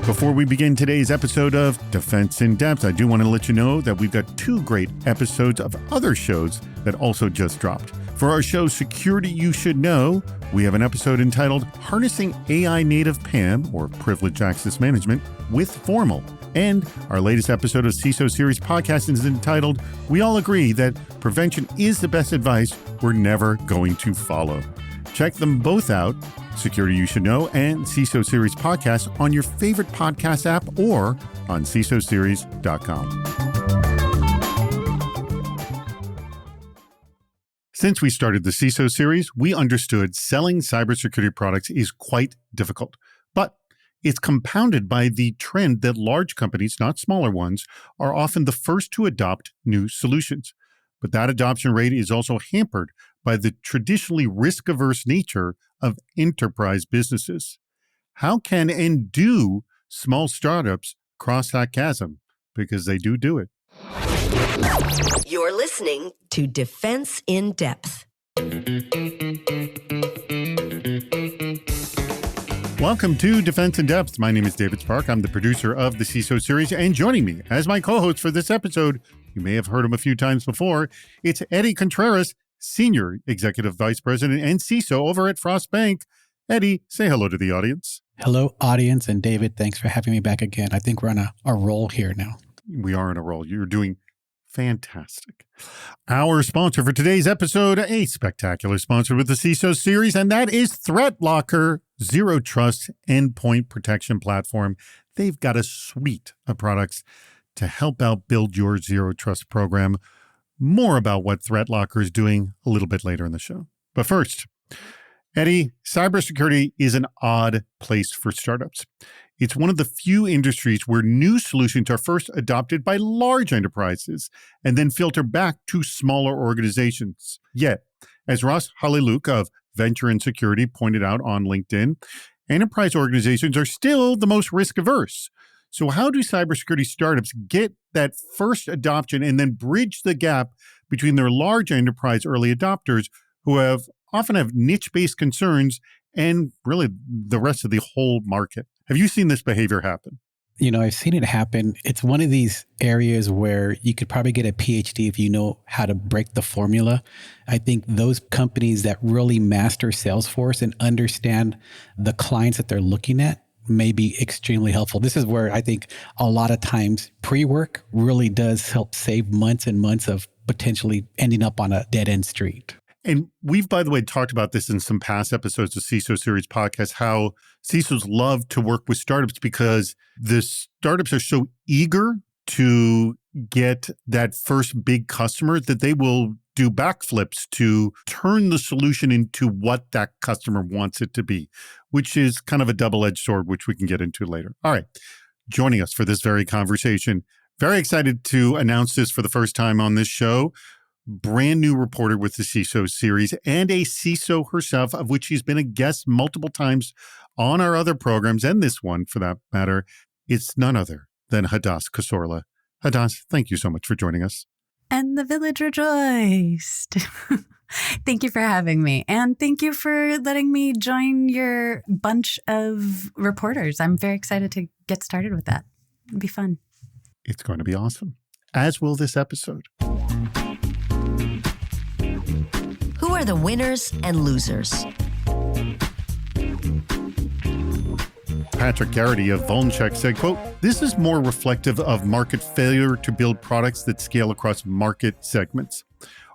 Before we begin today's episode of Defense in Depth, I do want to let you know that we've got 2 great episodes of other shows that also just dropped. For our show, Security You Should Know, we have an episode entitled Harnessing AI Native PAM, or Privileged Access Management, with Formal. And our latest episode of CISO Series podcast is entitled We All Agree That Prevention is the Best Advice We're Never Going to Follow. Check them both out, Security You Should Know and CISO Series podcast, on your favorite podcast app or on CISOseries.com. Since we started the CISO series, we understood selling cybersecurity products is quite difficult. But it's compounded by the trend that large companies, not smaller ones, are often the first to adopt new solutions. But that adoption rate is also hampered by the traditionally risk-averse nature of enterprise businesses. How can and do small startups cross that chasm? Because they do it. You're listening to Defense in Depth. Welcome to Defense in Depth. My name is David Spark. I'm the producer of the CISO series, and joining me as my co-host for this episode, you may have heard him a few times before, it's Eddie Contreras, Senior Executive Vice President and CISO over at Frost Bank. Eddie, say hello to the audience. Hello, audience, and David, thanks for having me back again. I think we're on a roll here now. We are on a roll. You're doing fantastic. Our sponsor for today's episode, a spectacular sponsor with the CISO series, and that is ThreatLocker, Zero Trust Endpoint Protection Platform. They've got a suite of products to help out build your Zero Trust program. More about what ThreatLocker is doing a little bit later in the show. But first, Eddie, cybersecurity is an odd place for startups. It's one of the few industries where new solutions are first adopted by large enterprises and then filter back to smaller organizations. Yet, as Ross Haliluk of Venture and Security pointed out on LinkedIn, enterprise organizations are still the most risk-averse. So how do cybersecurity startups get that first adoption and then bridge the gap between their large enterprise early adopters who often have niche-based concerns and really the rest of the whole market? Have you seen this behavior happen? You know, I've seen it happen. It's one of these areas where you could probably get a PhD if you know how to break the formula. I think those companies that really master Salesforce and understand the clients that they're looking at may be extremely helpful. This is where I think a lot of times pre-work really does help save months and months of potentially ending up on a dead-end street. And we've, by the way, talked about this in some past episodes of CISO Series podcast, how CISOs love to work with startups because the startups are so eager to get that first big customer that they will do backflips to turn the solution into what that customer wants it to be, which is kind of a double-edged sword, which we can get into later. All right. Joining us for this very conversation, very excited to announce this for the first time on this show, brand new reporter with the CISO series and a CISO herself, of which she's been a guest multiple times on our other programs, and this one for that matter. It's none other than Hadass Kasorla. Hadass, thank you so much for joining us. And the village rejoiced. Thank you for having me. And thank you for letting me join your bunch of reporters. I'm very excited to get started with that. It'll be fun. It's going to be awesome, as will this episode. Who are the winners and losers? Patrick Garrity of Vulncheck said, quote, "This is more reflective of market failure to build products that scale across market segments.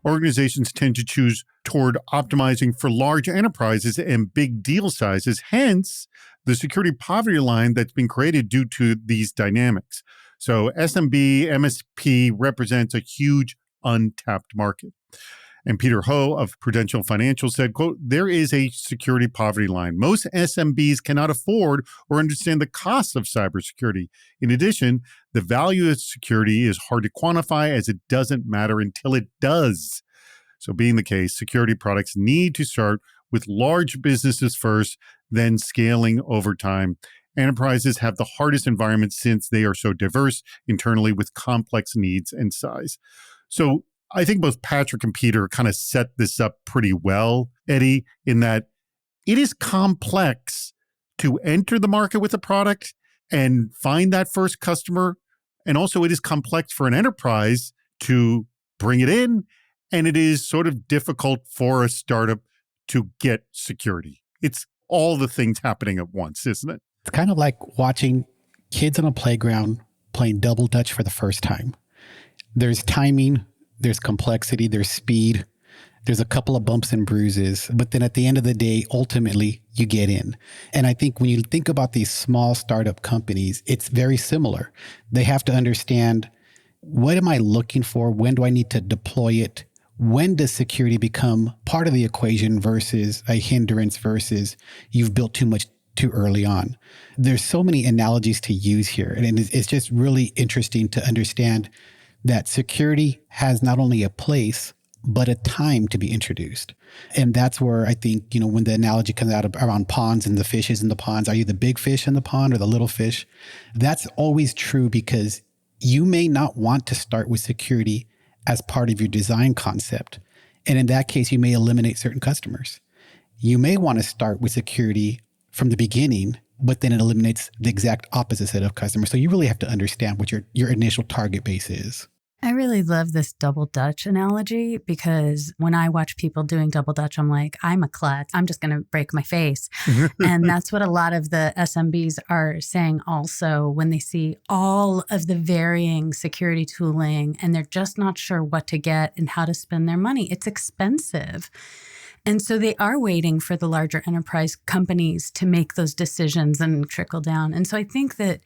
Organizations tend to choose toward optimizing for large enterprises and big deal sizes, hence the security poverty line that's been created due to these dynamics. So SMB, MSP represents a huge untapped market." And Peter Ho of Prudential Financial said, quote, "There is a security poverty line. Most SMBs cannot afford or understand the cost of cybersecurity. In addition, the value of security is hard to quantify as it doesn't matter until it does. So being the case, security products need to start with large businesses first, then scaling over time. Enterprises have the hardest environment since they are so diverse internally with complex needs and size." So I think both Patrick and Peter kind of set this up pretty well, Eddie, in that it is complex to enter the market with a product and find that first customer. And also, it is complex for an enterprise to bring it in, and it is sort of difficult for a startup to get security. It's all the things happening at once, isn't it? It's kind of like watching kids on a playground playing double dutch for the first time. There's timing, there's complexity, there's speed, there's a couple of bumps and bruises, but then at the end of the day, ultimately, you get in. And I think when you think about these small startup companies, it's very similar. They have to understand, what am I looking for? When do I need to deploy it? When does security become part of the equation versus a hindrance versus you've built too much too early on? There's so many analogies to use here. And it's just really interesting to understand that security has not only a place, but a time to be introduced. And that's where I think, when the analogy comes out around ponds and the fishes in the ponds, are you the big fish in the pond or the little fish? That's always true, because you may not want to start with security as part of your design concept. And in that case, you may eliminate certain customers. You may want to start with security from the beginning, but then it eliminates the exact opposite set of customers. So you really have to understand what your initial target base is. I really love this double dutch analogy, because when I watch people doing double dutch, I'm like, I'm a klutz. I'm just going to break my face. And that's what a lot of the SMBs are saying also when they see all of the varying security tooling and they're just not sure what to get and how to spend their money. It's expensive. And so they are waiting for the larger enterprise companies to make those decisions and trickle down. And so I think that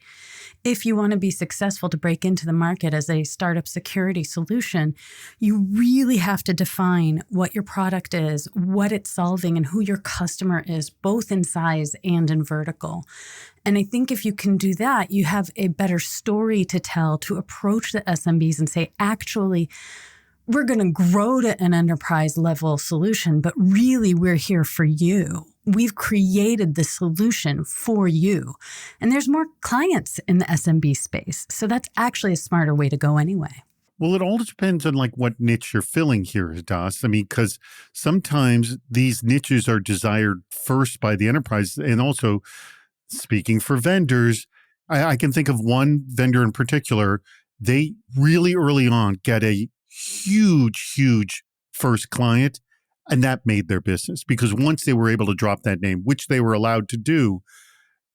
if you want to be successful to break into the market as a startup security solution, you really have to define what your product is, what it's solving, and who your customer is, both in size and in vertical. And I think if you can do that, you have a better story to tell to approach the SMBs and say, actually, we're going to grow to an enterprise level solution, but really we're here for you. We've created the solution for you. And there's more clients in the SMB space. So that's actually a smarter way to go anyway. Well, it all depends on what niche you're filling here, Das. I mean, because sometimes these niches are desired first by the enterprise. And also, speaking for vendors, I can think of one vendor in particular. They really early on get a huge first client, and that made their business, because once they were able to drop that name, which they were allowed to do,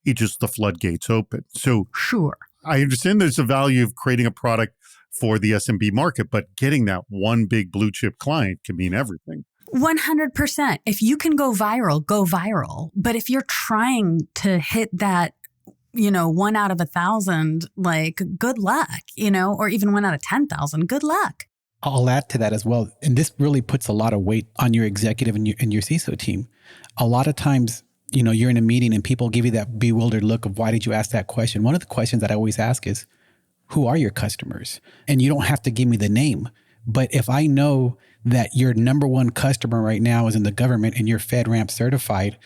the floodgates open. So sure, I understand there's a value of creating a product for the SMB market, but getting that one big blue chip client can mean everything. 100%. If you can go viral, go viral. But if you're trying to hit that 1 out of 1,000, good luck, or even 1 out of 10,000, good luck. I'll add to that as well. And this really puts a lot of weight on your executive and your CISO team. A lot of times, you're in a meeting and people give you that bewildered look of, why did you ask that question? One of the questions that I always ask is, who are your customers? And you don't have to give me the name. But if I know that your number one customer right now is in the government and you're FedRAMP certified,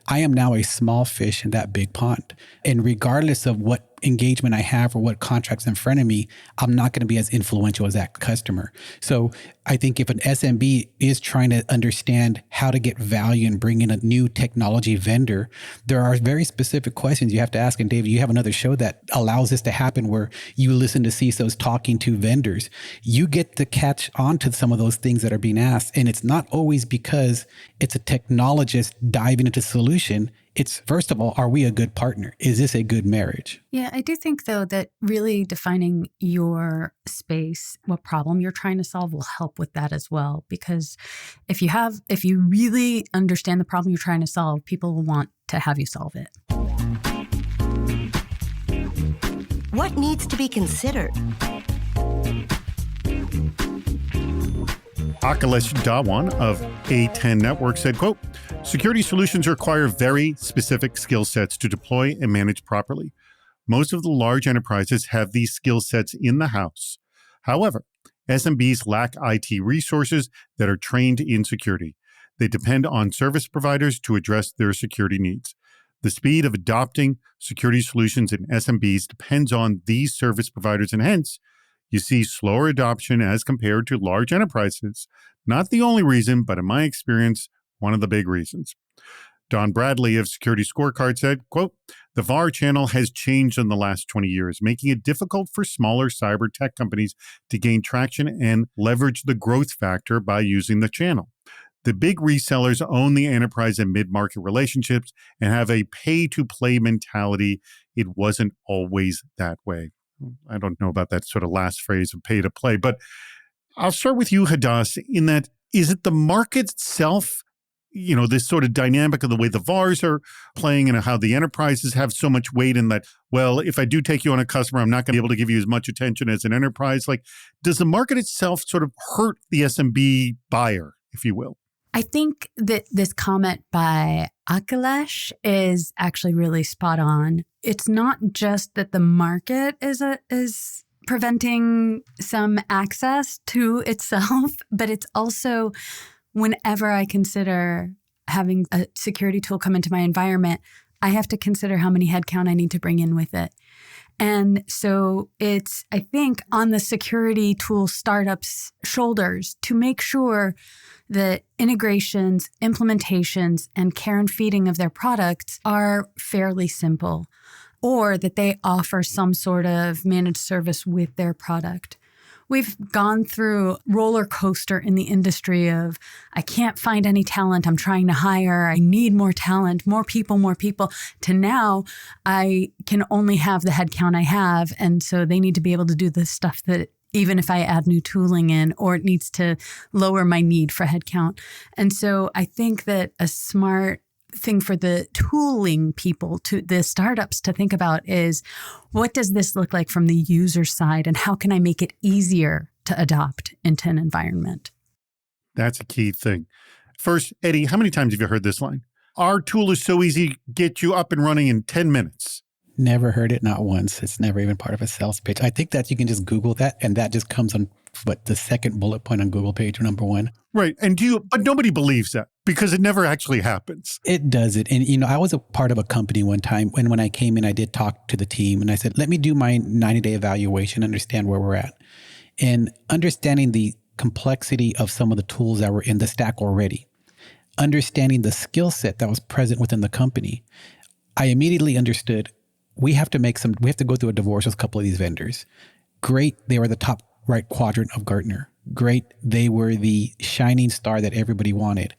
I am now a small fish in that big pond. And regardless of what engagement I have or what contracts in front of me, I'm not going to be as influential as that customer. So I think if an SMB is trying to understand how to get value and bring in a new technology vendor, there are very specific questions you have to ask. And David, you have another show that allows this to happen where you listen to CISOs talking to vendors. You get to catch on to some of those things that are being asked. And it's not always because it's a technologist diving into solution. It's, first of all, are we a good partner? Is this a good marriage? Yeah, I do think, though, that really defining your space, what problem you're trying to solve, will help with that as well. Because if you really understand the problem you're trying to solve, people will want to have you solve it. What needs to be considered? Akhilesh Dhawan of A10 Network said, quote, "Security solutions require very specific skill sets to deploy and manage properly. Most of the large enterprises have these skill sets in the house. However, SMBs lack IT resources that are trained in security. They depend on service providers to address their security needs. The speed of adopting security solutions in SMBs depends on these service providers, and hence, you see slower adoption as compared to large enterprises. Not the only reason, but in my experience, one of the big reasons." Don Bradley of Security Scorecard said, quote, "The VAR channel has changed in the last 20 years, making it difficult for smaller cyber tech companies to gain traction and leverage the growth factor by using the channel. The big resellers own the enterprise and mid-market relationships and have a pay-to-play mentality. It wasn't always that way." I don't know about that sort of last phrase of pay-to-play, but I'll start with you, Hadass, in that, is it the market itself, this sort of dynamic of the way the VARs are playing and how the enterprises have so much weight in that, well, if I do take you on a customer, I'm not going to be able to give you as much attention as an enterprise. Like, does the market itself sort of hurt the SMB buyer, if you will? I think that this comment by Akhilesh is actually really spot on. It's not just that the market is preventing some access to itself, but it's also whenever I consider having a security tool come into my environment, I have to consider how many headcount I need to bring in with it. And so it's, I think, on the security tool startups' shoulders to make sure that integrations, implementations, and care and feeding of their products are fairly simple, or that they offer some sort of managed service with their product. We've gone through roller coaster in the industry of, I can't find any talent, I'm trying to hire, I need more talent, more people, to now I can only have the headcount I have. And so they need to be able to do the stuff that even if I add new tooling in, or it needs to lower my need for headcount. And so I think that a smart thing for the tooling people, to the startups to think about is, what does this look like from the user side, and how can I make it easier to adopt into an environment? That's a key thing. First, Eddie, how many times have you heard this line? Our tool is so easy, get you up and running in 10 minutes. Never heard it, not once. It's never even part of a sales pitch. I think that you can just Google that, and that just comes on the second bullet point on Google page, number one. Right. But nobody believes that because it never actually happens. It doesn't. And, I was a part of a company one time, and when I came in, I did talk to the team, and I said, let me do my 90-day evaluation, understand where we're at. And understanding the complexity of some of the tools that were in the stack already, understanding the skill set that was present within the company, I immediately understood we have to go through a divorce with a couple of these vendors. Great. They were the top right quadrant of Gartner. Great. They were the shining star that everybody wanted.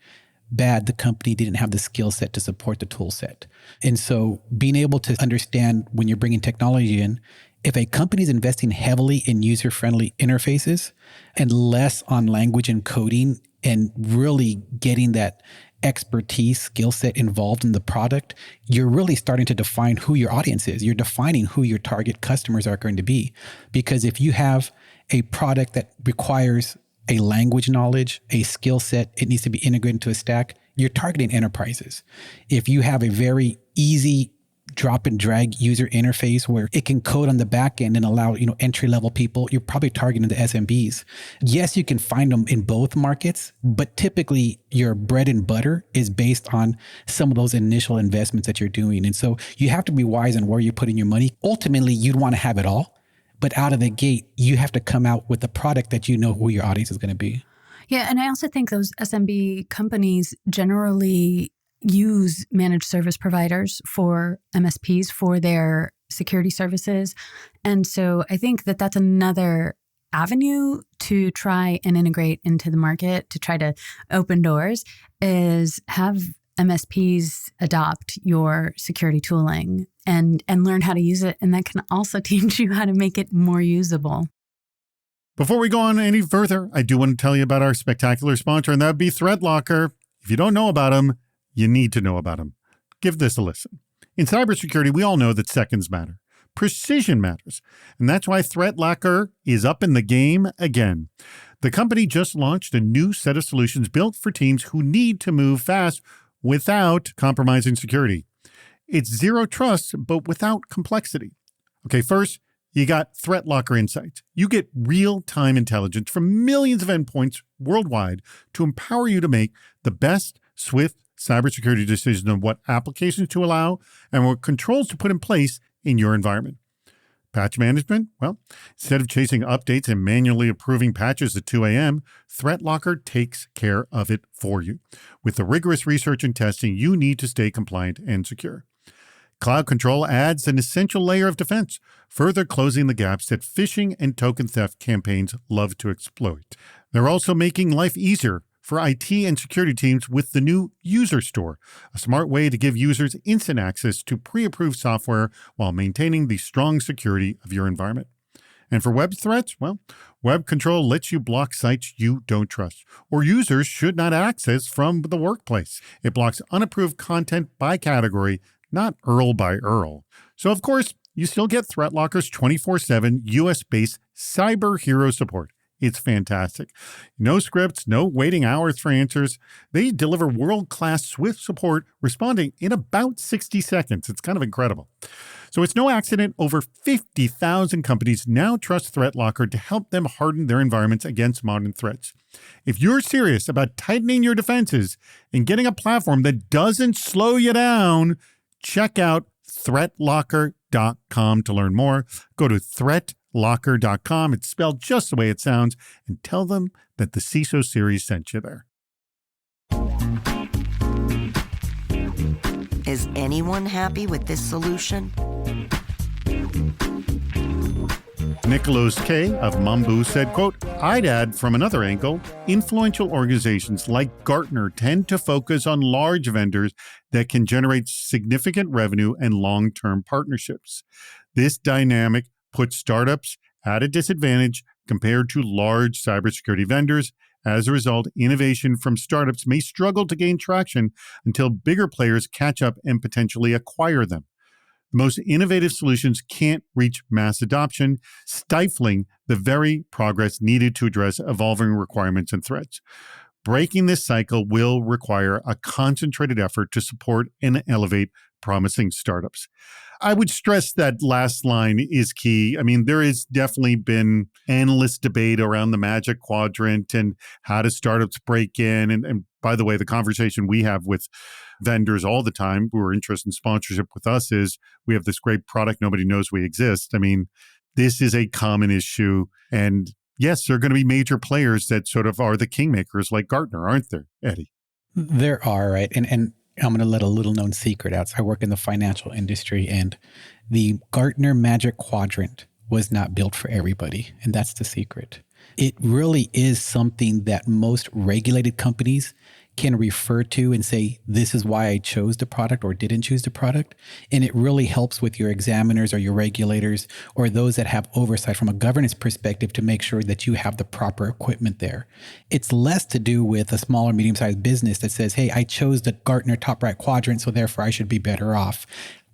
Bad. The company didn't have the skill set to support the tool set. And so being able to understand when you're bringing technology in, if a company is investing heavily in user-friendly interfaces and less on language and coding and really getting that expertise, skill set involved in the product, you're really starting to define who your audience is. You're defining who your target customers are going to be. Because if you have a product that requires a language knowledge, a skill set, it needs to be integrated into a stack, you're targeting enterprises. If you have a very easy drop and drag user interface where it can code on the back end and allow, entry-level people, you're probably targeting the SMBs. Yes, you can find them in both markets, but typically your bread and butter is based on some of those initial investments that you're doing. And so you have to be wise on where you're putting your money. Ultimately, you'd want to have it all, but out of the gate, you have to come out with a product that you know who your audience is going to be. Yeah, and I also think those SMB companies generally use managed service providers for MSPs for their security services. And so I think that that's another avenue to try and integrate into the market, to try to open doors, is have MSPs adopt your security tooling and learn how to use it. And that can also teach you how to make it more usable. Before we go on any further, I do want to tell you about our spectacular sponsor, and that would be ThreatLocker. If you don't know about them, you need to know about them. Give this a listen. In cybersecurity, we all know that seconds matter. Precision matters. And that's why ThreatLocker is up in the game again. The company just launched a new set of solutions built for teams who need to move fast without compromising security. It's zero trust, but without complexity. Okay, first, you got ThreatLocker Insights. You get real-time intelligence from millions of endpoints worldwide to empower you to make the best, swift cybersecurity decisions on what applications to allow and what controls to put in place in your environment. Patch management? Well, instead of chasing updates and manually approving patches at 2 a.m., ThreatLocker takes care of it for you. With the rigorous research and testing you need to stay compliant and secure. Cloud Control adds an essential layer of defense, further closing the gaps that phishing and token theft campaigns love to exploit. They're also making life easier for IT and security teams with the new User Store, a smart way to give users instant access to pre-approved software while maintaining the strong security of your environment. And for web threats, well, Web Control lets you block sites you don't trust or users should not access from the workplace. It blocks unapproved content by category, not URL by URL. So, of course, you still get ThreatLocker's 24/7 US-based cyber hero support. It's fantastic. No scripts, no waiting hours for answers. They deliver world-class swift support, responding in about 60 seconds. It's kind of incredible. So it's no accident over 50,000 companies now trust ThreatLocker to help them harden their environments against modern threats. If you're serious about tightening your defenses and getting a platform that doesn't slow you down, check out threatlocker.com to learn more. Go to threatlocker.com. It's spelled just the way it sounds, and tell them that the CISO series sent you there. Is anyone happy with this solution? Nicholas K. of Mambu said, quote, I'd add from another angle, influential organizations like Gartner tend to focus on large vendors that can generate significant revenue and long-term partnerships. This dynamic puts startups at a disadvantage compared to large cybersecurity vendors. As a result, innovation from startups may struggle to gain traction until bigger players catch up and potentially acquire them. The most innovative solutions can't reach mass adoption, stifling the very progress needed to address evolving requirements and threats. Breaking this cycle will require a concentrated effort to support and elevate promising startups. I would stress that last line is key. I mean, there has definitely been endless debate around the Magic Quadrant and how do startups break in. And by the way, the conversation we have with vendors all the time who are interested in sponsorship with us is we have this great product. Nobody knows we exist. I mean, this is a common issue. And yes, there are going to be major players that sort of are the kingmakers like Gartner, aren't there, Eddie? There are, right? And I'm going to let a little known secret out. So I work in the financial industry, and the Gartner Magic Quadrant was not built for everybody. And that's the secret. It really is something that most regulated companies can refer to and say, this is why I chose the product or didn't choose the product. And it really helps with your examiners or your regulators or those that have oversight from a governance perspective to make sure that you have the proper equipment there. It's less to do with a small or medium-sized business that says, hey, I chose the Gartner top right quadrant, so therefore I should be better off.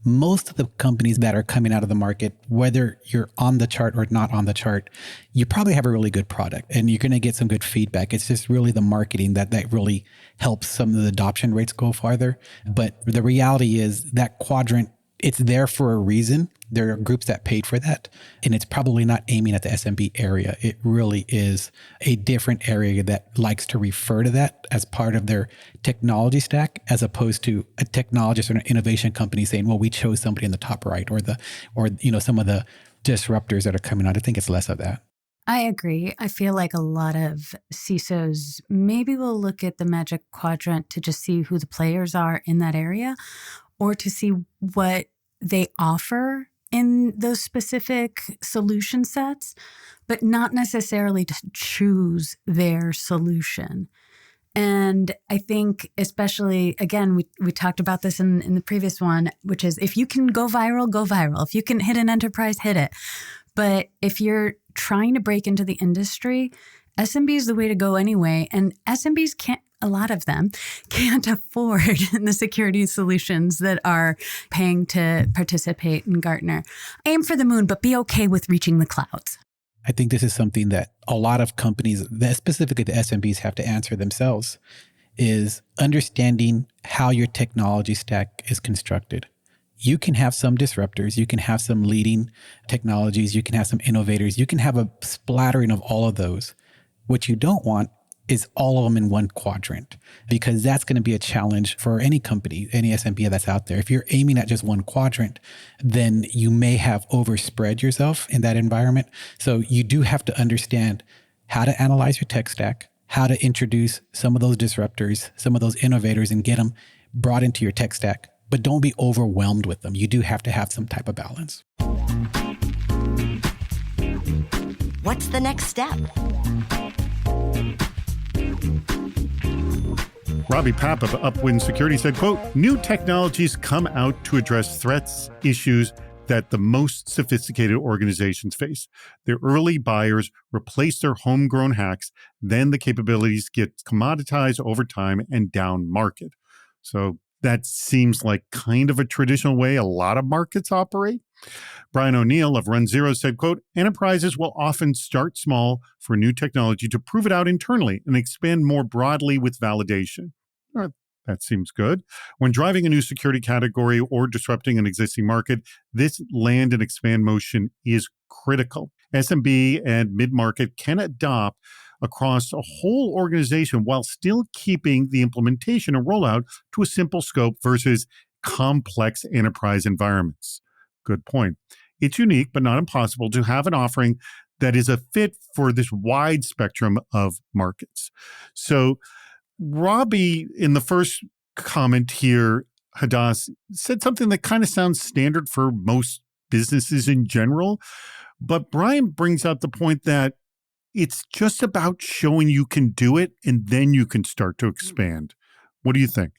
Most of the companies that are coming out of the market, whether you're on the chart or not on the chart, you probably have a really good product and you're going to get some good feedback. It's just really the marketing that really helps some of the adoption rates go farther. But the reality is that quadrant, it's there for a reason. There are groups that paid for that, and it's probably not aiming at the SMB area. It really is a different area that likes to refer to that as part of their technology stack, as opposed to a technologist or an innovation company saying, well, we chose somebody in the top right or some of the disruptors that are coming out. I think it's less of that. I agree. I feel like a lot of CISOs maybe will look at the Magic Quadrant to just see who the players are in that area or to see what they offer in those specific solution sets, but not necessarily to choose their solution. And I think especially, again, we talked about this in the previous one, which is if you can go viral, go viral. If you can hit an enterprise, hit it. But if you're trying to break into the industry, SMB is the way to go anyway. And SMBs a lot of them can't afford the security solutions that are paying to participate in Gartner. Aim for the moon, but be okay with reaching the clouds. I think this is something that a lot of companies, specifically the SMBs, have to answer themselves, is understanding how your technology stack is constructed. You can have some disruptors, you can have some leading technologies, you can have some innovators, you can have a splattering of all of those. What you don't want is all of them in one quadrant, because that's going to be a challenge for any company, any SMB that's out there. If you're aiming at just one quadrant, then you may have overspread yourself in that environment. So you do have to understand how to analyze your tech stack, how to introduce some of those disruptors, some of those innovators, and get them brought into your tech stack. But don't be overwhelmed with them. You do have to have some type of balance. What's the next step? Robbie Papp of Upwind Security said, quote, "New technologies come out to address threats, issues that the most sophisticated organizations face. The early buyers replace their homegrown hacks, then the capabilities get commoditized over time and down market." So that seems like kind of a traditional way a lot of markets operate. Brian O'Neill of Run Zero said, quote, "Enterprises will often start small for new technology to prove it out internally and expand more broadly with validation." That seems good. When driving a new security category or disrupting an existing market, this land and expand motion is critical. SMB and mid-market can adopt across a whole organization while still keeping the implementation and rollout to a simple scope versus complex enterprise environments. Good point. It's unique, but not impossible, to have an offering that is a fit for this wide spectrum of markets. So Robbie, in the first comment here, Hadass, said something that kind of sounds standard for most businesses in general. But Brian brings out the point that it's just about showing you can do it, and then you can start to expand. What do you think?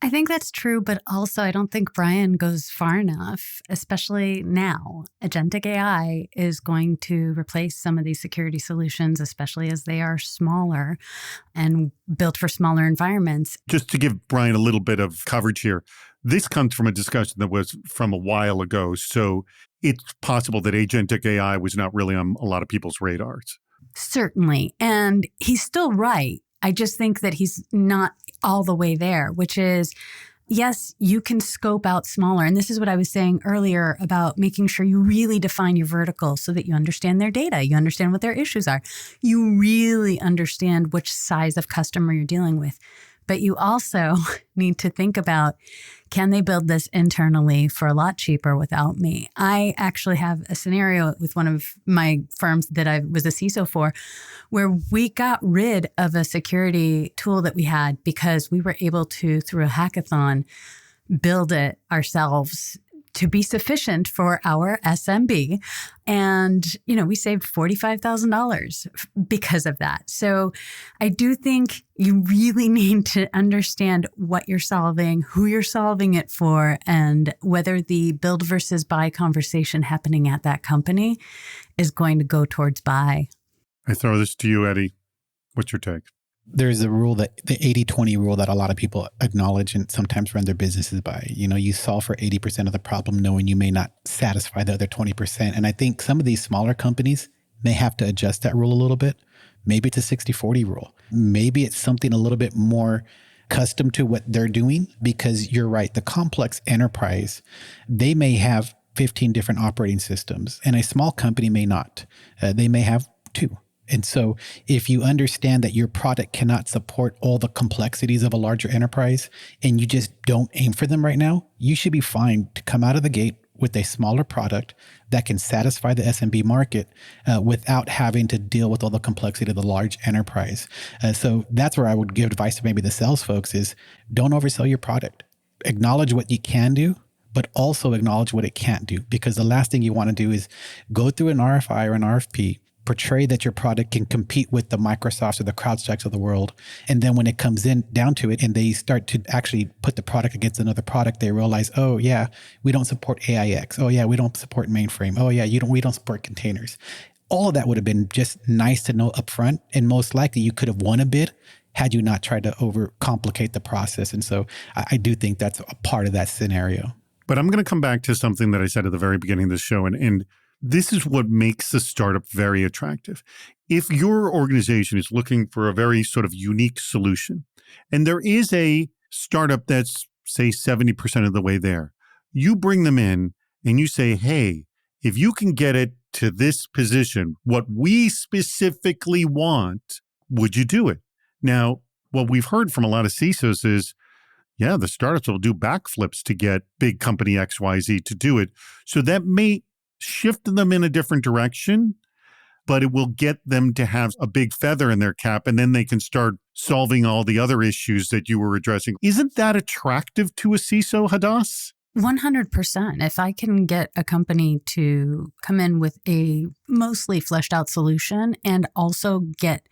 I think that's true, but also I don't think Brian goes far enough, especially now. Agentic AI is going to replace some of these security solutions, especially as they are smaller and built for smaller environments. Just to give Brian a little bit of coverage here, this comes from a discussion that was from a while ago. So it's possible that agentic AI was not really on a lot of people's radars. Certainly. And he's still right. I just think that he's not all the way there, which is, yes, you can scope out smaller. And this is what I was saying earlier about making sure you really define your vertical so that you understand their data, you understand what their issues are, you really understand which size of customer you're dealing with. But you also need to think about, can they build this internally for a lot cheaper without me? I actually have a scenario with one of my firms that I was a CISO for, where we got rid of a security tool that we had because we were able to, through a hackathon, build it ourselves to be sufficient for our SMB. And, we saved $45,000 because of that. So I do think you really need to understand what you're solving, who you're solving it for, and whether the build versus buy conversation happening at that company is going to go towards buy. I throw this to you, Eddie. What's your take? There's a rule, that the 80-20 rule, that a lot of people acknowledge and sometimes run their businesses by. You solve for 80% of the problem knowing you may not satisfy the other 20%. And I think some of these smaller companies may have to adjust that rule a little bit. Maybe it's a 60-40 rule. Maybe it's something a little bit more custom to what they're doing, because you're right. The complex enterprise, they may have 15 different operating systems, and a small company may not. They may have 2. And so if you understand that your product cannot support all the complexities of a larger enterprise, and you just don't aim for them right now, you should be fine to come out of the gate with a smaller product that can satisfy the SMB market without having to deal with all the complexity of the large enterprise. So that's where I would give advice to maybe the sales folks is, don't oversell your product. Acknowledge what you can do, but also acknowledge what it can't do. Because the last thing you want to do is go through an RFI or an RFP, portray that your product can compete with the Microsofts or the CrowdStrikes of the world. And then when it comes in down to it and they start to actually put the product against another product, they realize, oh yeah, we don't support AIX. Oh yeah, we don't support mainframe. Oh yeah, we don't support containers. All of that would have been just nice to know upfront. And most likely you could have won a bid had you not tried to overcomplicate the process. And so I do think that's a part of that scenario. But I'm going to come back to something that I said at the very beginning of this show. And this is what makes a startup very attractive. If your organization is looking for a very sort of unique solution, and there is a startup that's, say, 70% of the way there, you bring them in and you say, hey, if you can get it to this position, what we specifically want, would you do it? Now, what we've heard from a lot of CISOs is, yeah, the startups will do backflips to get big company XYZ to do it. So that may shift them in a different direction, but it will get them to have a big feather in their cap, and then they can start solving all the other issues that you were addressing. Isn't that attractive to a CISO, Hadass? 100%. If I can get a company to come in with a mostly fleshed out solution and also get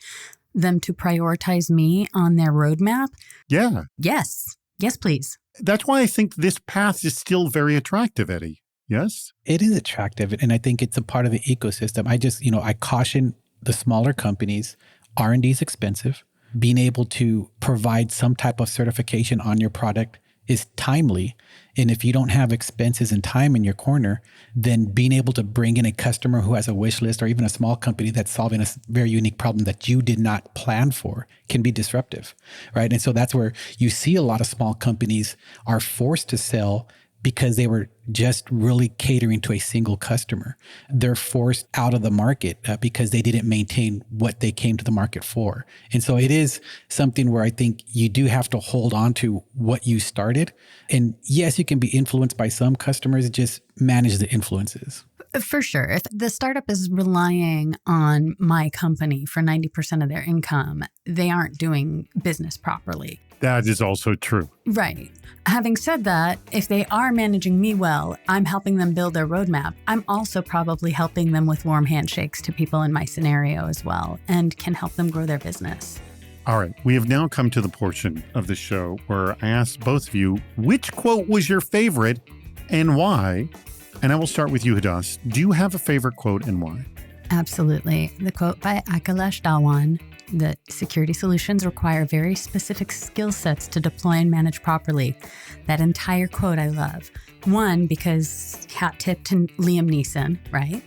them to prioritize me on their roadmap. Yeah. Yes. Yes, please. That's why I think this path is still very attractive, Eddie. Yes? It is attractive. And I think it's a part of the ecosystem. I caution the smaller companies, R&D is expensive. Being able to provide some type of certification on your product is timely. And if you don't have expenses and time in your corner, then being able to bring in a customer who has a wish list or even a small company that's solving a very unique problem that you did not plan for can be disruptive, right? And so that's where you see a lot of small companies are forced to sell because they were just really catering to a single customer. They're forced out of the market because they didn't maintain what they came to the market for. And so it is something where I think you do have to hold on to what you started. And yes, you can be influenced by some customers, just manage the influences. For sure. If the startup is relying on my company for 90% of their income, they aren't doing business properly. That is also true. Right. Having said that, if they are managing me well, I'm helping them build their roadmap. I'm also probably helping them with warm handshakes to people in my scenario as well, and can help them grow their business. All right. We have now come to the portion of the show where I asked both of you, which quote was your favorite and why? And I will start with you, Hadass. Do you have a favorite quote and why? Absolutely. The quote by Akhilesh Dhawan, that security solutions require very specific skill sets to deploy and manage properly. That entire quote I love. One, because hat tip to Liam Neeson, right?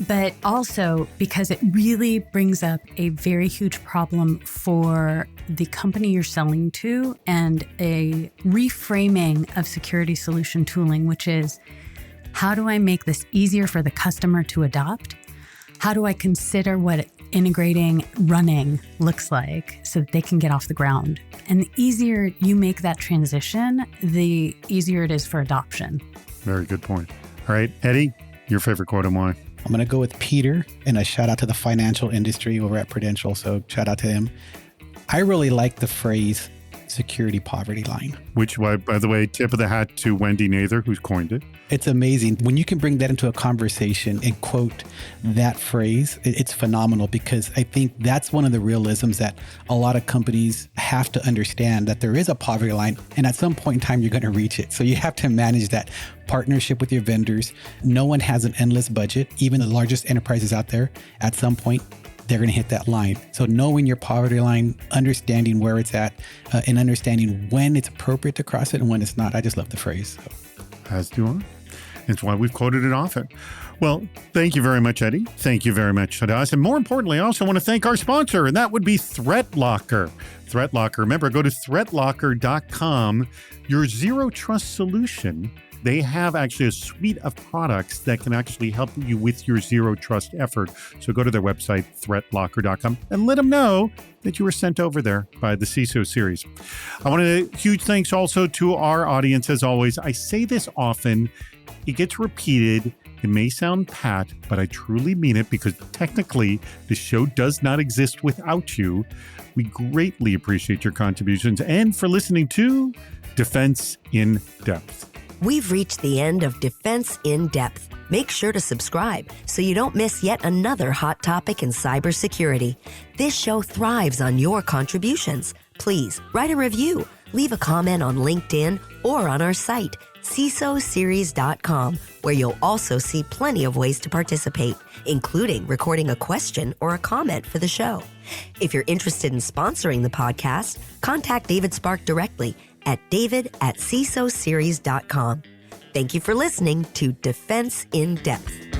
But also because it really brings up a very huge problem for the company you're selling to and a reframing of security solution tooling, which is, how do I make this easier for the customer to adopt? How do I consider what integrating running looks like so that they can get off the ground? And the easier you make that transition, the easier it is for adoption. Very good point. All right, Eddie, your favorite quote and why? I'm going to go with Peter, and a shout out to the financial industry over at Prudential. So shout out to him. I really like the phrase security poverty line. Which, by the way, tip of the hat to Wendy Nather, who's coined it. It's amazing. When you can bring that into a conversation and quote that phrase, it's phenomenal, because I think that's one of the realisms that a lot of companies have to understand, that there is a poverty line, and at some point in time, you're going to reach it. So you have to manage that partnership with your vendors. No one has an endless budget. Even the largest enterprises out there, at some point, they're going to hit that line. So knowing your poverty line, understanding where it's at, and understanding when it's appropriate to cross it and when it's not. I just love the phrase. So. As do I. It's why we've quoted it often. Well, thank you very much, Eddie. Thank you very much, Hadass. And more importantly, I also want to thank our sponsor, and that would be ThreatLocker. ThreatLocker. Remember, go to threatlocker.com. Your zero trust solution. They have actually a suite of products that can actually help you with your zero trust effort. So go to their website, threatlocker.com, and let them know that you were sent over there by the CISO series. I want to huge thanks also to our audience. As always, I say this often, it gets repeated. It may sound pat, but I truly mean it, because technically the show does not exist without you. We greatly appreciate your contributions and for listening to Defense in Depth. We've reached the end of Defense in Depth. Make sure to subscribe so you don't miss yet another hot topic in cybersecurity. This show thrives on your contributions. Please write a review, leave a comment on LinkedIn or on our site, CISOseries.com, where you'll also see plenty of ways to participate, including recording a question or a comment for the show. If you're interested in sponsoring the podcast, contact David Spark directly at david@cisoseries.com. Thank you for listening to Defense in Depth.